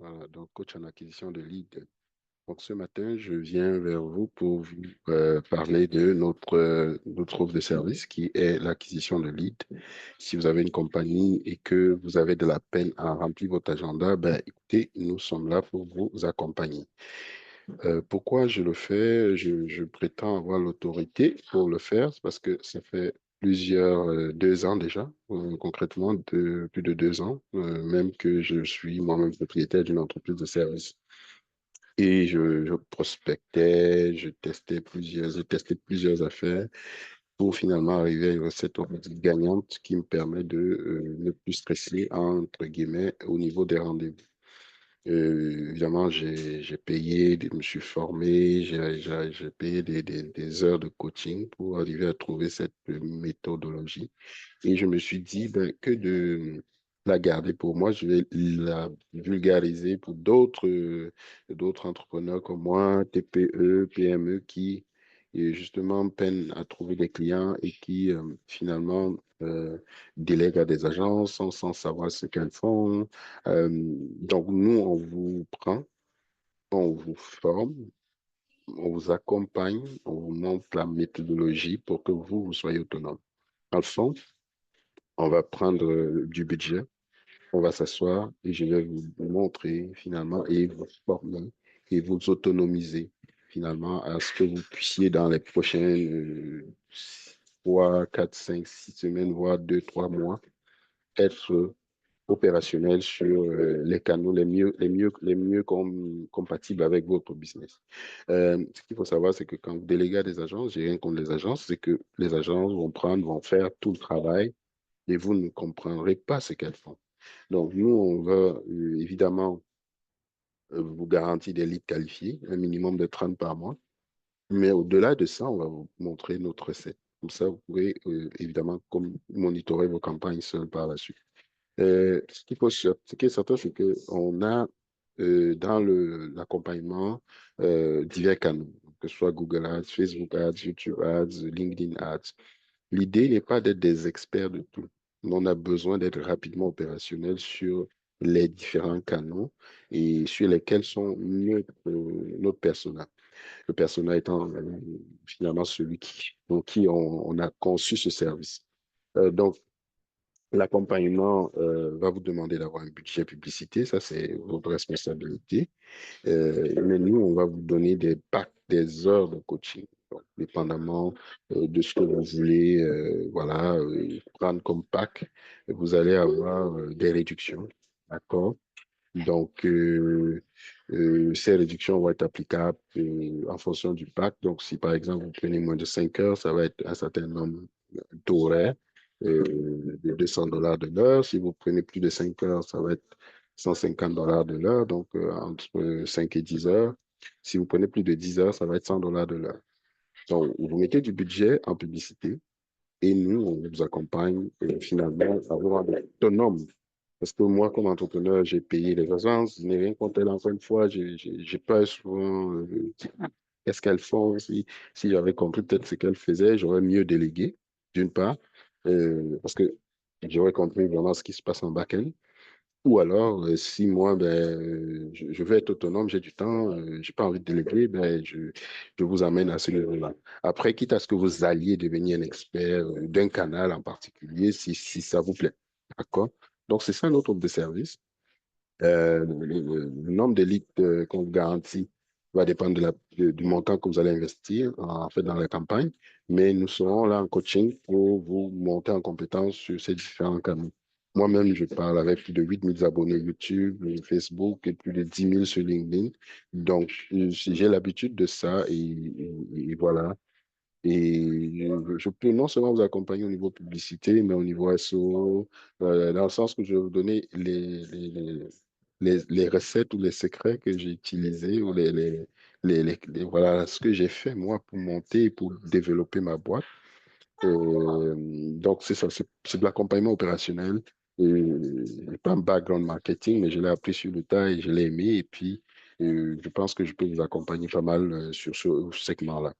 Voilà, donc coach en acquisition de leads. Donc ce matin, je viens vers vous pour vous parler de notre offre de service qui est l'acquisition de leads. Si vous avez une compagnie et que vous avez de la peine à remplir votre agenda, ben écoutez, nous sommes là pour vous accompagner. Pourquoi je le fais? Je prétends avoir l'autorité pour le faire, c'est parce que ça fait 2 ans déjà, concrètement plus de 2 ans, même que je suis moi-même propriétaire d'une entreprise de services. Et je prospectais, j'ai testé plusieurs affaires pour finalement arriver à cette offre gagnante qui me permet de ne plus stresser, entre guillemets, au niveau des rendez-vous. Évidemment, j'ai payé, je me suis formé, j'ai payé des heures de coaching pour arriver à trouver cette méthodologie. Et je me suis dit ben, que de la garder pour moi, je vais la vulgariser pour d'autres entrepreneurs comme moi, TPE, PME, qui justement peinent à trouver des clients et qui finalement délèguent à des agences sans savoir ce qu'elles font. Donc nous, on vous prend, on vous forme, on vous accompagne, on vous montre la méthodologie pour que vous soyez autonome. En le fond, on va prendre du budget, on va s'asseoir et je vais vous montrer finalement et vous former et vous autonomiser finalement à ce que vous puissiez dans les prochaines 3, 4, 5, 6 semaines, voire 2, 3 mois, être opérationnel sur les canaux les mieux compatibles avec votre business. Ce qu'il faut savoir, c'est que quand vous déléguez à des agences, j'ai rien contre les agences, c'est que les agences vont faire tout le travail et vous ne comprendrez pas ce qu'elles font. Donc, nous, on va évidemment vous garantir des leads qualifiés, un minimum de 30 par mois. Mais au-delà de ça, on va vous montrer notre recette. Comme ça, vous pourrez évidemment monitorer vos campagnes seul par la suite. Ce qui est certain, c'est qu'on a dans l'accompagnement divers canaux, que ce soit Google Ads, Facebook Ads, YouTube Ads, LinkedIn Ads. L'idée n'est pas d'être des experts de tout. On a besoin d'être rapidement opérationnel sur les différents canaux et sur lesquels sont notre persona. Le persona étant finalement celui pour qui on a conçu ce service. Donc, l'accompagnement va vous demander d'avoir un budget publicité, ça c'est votre responsabilité. Mais nous, on va vous donner des packs, des heures de coaching. Donc, dépendamment de ce que vous voulez voilà, prendre comme pack, vous allez avoir des réductions. D'accord? Donc, ces réductions vont être applicables en fonction du pack. Donc, si par exemple vous prenez moins de 5 heures, ça va être un certain nombre d'horaires de $200 de l'heure. Si vous prenez plus de 5 heures, ça va être $150 de l'heure, donc entre 5 et 10 heures. Si vous prenez plus de 10 heures, ça va être $100 de l'heure. Donc, vous mettez du budget en publicité et nous, on vous accompagne finalement à vous rendre autonome. Parce que moi, comme entrepreneur, j'ai payé les agences, je n'ai rien contre elles encore une fois, j'ai peur souvent, qu'est-ce qu'elles font, si j'avais compris peut-être ce qu'elles faisaient, j'aurais mieux délégué, d'une part, parce que j'aurais compris vraiment ce qui se passe en back-end. Ou alors, si moi, ben, je veux être autonome, j'ai du temps, j'ai pas envie de déléguer, ben, je vous amène à ce niveau-là. Après, quitte à ce que vous alliez devenir un expert d'un canal en particulier, si ça vous plaît. D'accord? Donc, c'est ça notre offre de service. Le nombre de litres qu'on vous garantit va dépendre du montant que vous allez investir en fait dans la campagne, mais nous serons là en coaching pour vous monter en compétence sur ces différents canaux. Moi-même, je parle avec plus de 8 000 abonnés YouTube, Facebook et plus de 10 000 sur LinkedIn. Donc, j'ai l'habitude de ça et voilà. Et je peux non seulement vous accompagner au niveau publicité, mais au niveau SEO, dans le sens que je vais vous donner les recettes ou les secrets que j'ai utilisés ou voilà, ce que j'ai fait moi pour monter et pour développer ma boîte. Donc, c'est ça, c'est de l'accompagnement opérationnel. Et pas un background marketing, mais je l'ai appris sur le tas et je l'ai aimé. Et puis, je pense que je peux vous accompagner pas mal sur ce segment-là.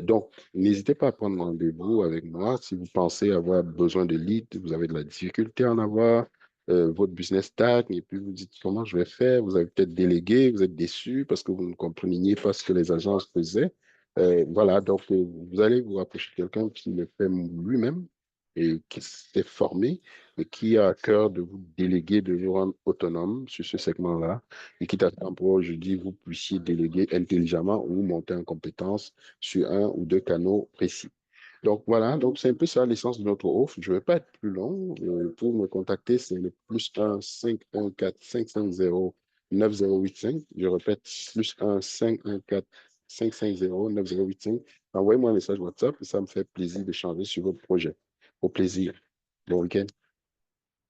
Donc, n'hésitez pas à prendre rendez-vous avec moi si vous pensez avoir besoin de leads, vous avez de la difficulté à en avoir, votre business stagne et puis vous dites comment je vais faire. Vous avez peut-être délégué, vous êtes déçu parce que vous ne compreniez pas ce que les agences faisaient. Voilà, donc vous allez vous rapprocher de quelqu'un qui le fait lui-même et qui s'est formé et qui a à cœur de vous déléguer, de vous rendre autonome sur ce segment-là et quitte à temps pour aujourd'hui, vous puissiez déléguer intelligemment ou monter en compétence sur un ou deux canaux précis. Donc voilà, donc c'est un peu ça l'essence de notre offre. Je ne vais pas être plus long. Pour me contacter, c'est le plus 1-514-550-9085. Je répète, plus 1-514-550-9085. Envoyez-moi un message WhatsApp et ça me fait plaisir d'échanger sur votre projet. Au plaisir. Bon week-end.